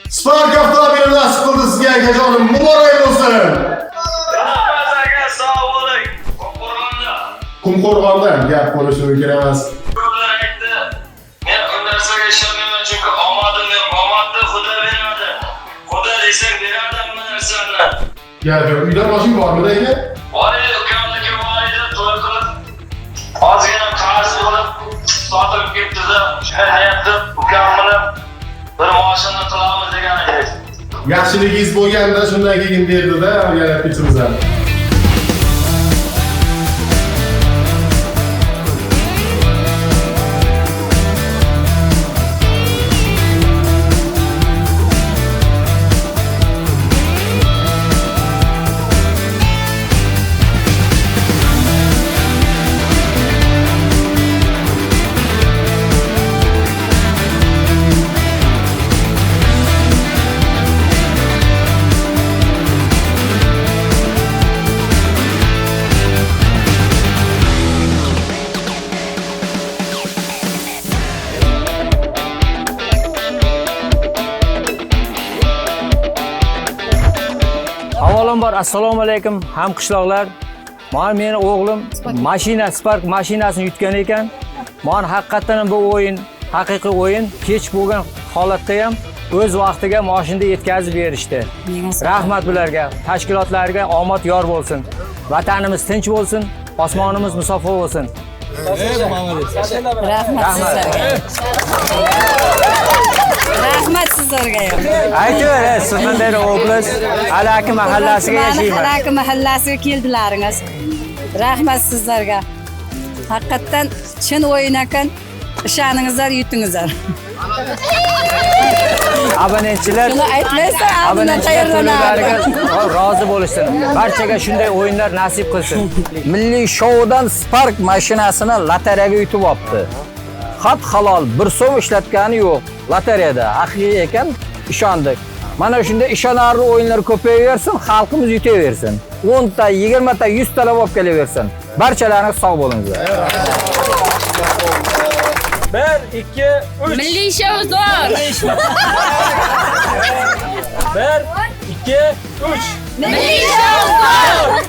Spark avtomobili nasib qildi sizga akajonim. Muborak bo'lsin. Rahmat aka, sog' bo'ling. Qumqo'rg'onda gap bo'lishi mumkin emas. Ko'plar aytdi. Men u narsaga ishonmayman chunki omadimni Xudo beradi. Xudo desang beradi hamma narsani. Gap yo'q. Uyda mashina bormi aka? Bor edi, ukamniki bor edi, to'y qilib. Ozgina qarz qilib sotib ketdi-da. Shunday aytib, ukam bilan bir mashina qilamiz degan edi. Yaxshiligingiz bo'lganda shundan keyin berdi-da, yana pichimizdan. Avvalambor assalomu alaykum hamqishloqlar. Mana meni o'g'lim Spark mashinasini yutgan ekan. Mana haqiqatan bu o'yin, haqiqiy o'yin. Kech bo'lgan holatda ham o'z vaqtiga mashinada yetkazib berishdi. Rahmat bularga, tashkilotlarga omad yor bo'lsin. Vatanimiz tinch bo'lsin, osmonimiz musaffo bo'lsin. Rahmat sizlarga. Aytib, siz qanday o'g'liz? Alaki mahallasiga yashayman. Alaki mahallasiga keldilaringiz. Rahmat sizlarga. Haqiqatan chin o'yin ekan. Ishoningizlar, yutingizlar. Abonentchilar, Shuni aytmaysan, abonentchilarga rozi bo'lishsin. Barchaga shunday o'yinlar nasib qilsin. Milliy shoudan Spark mashinasini lotereyaga yutib olibdi. Xat halol, bir so'm ishlatgani yo'q. Lotereyada haqiqiy ekan, ishondik. Mana shunday ishonarli o'yinlar ko'payaversin, xalqimiz yutaversin. 10 ta, 20 ta, 100 ta olib kelaversin. Barchalaringiz sog' bo'linglar. 1 2 3 Milliy shoudan. 1 2 3 Milliy shoudan.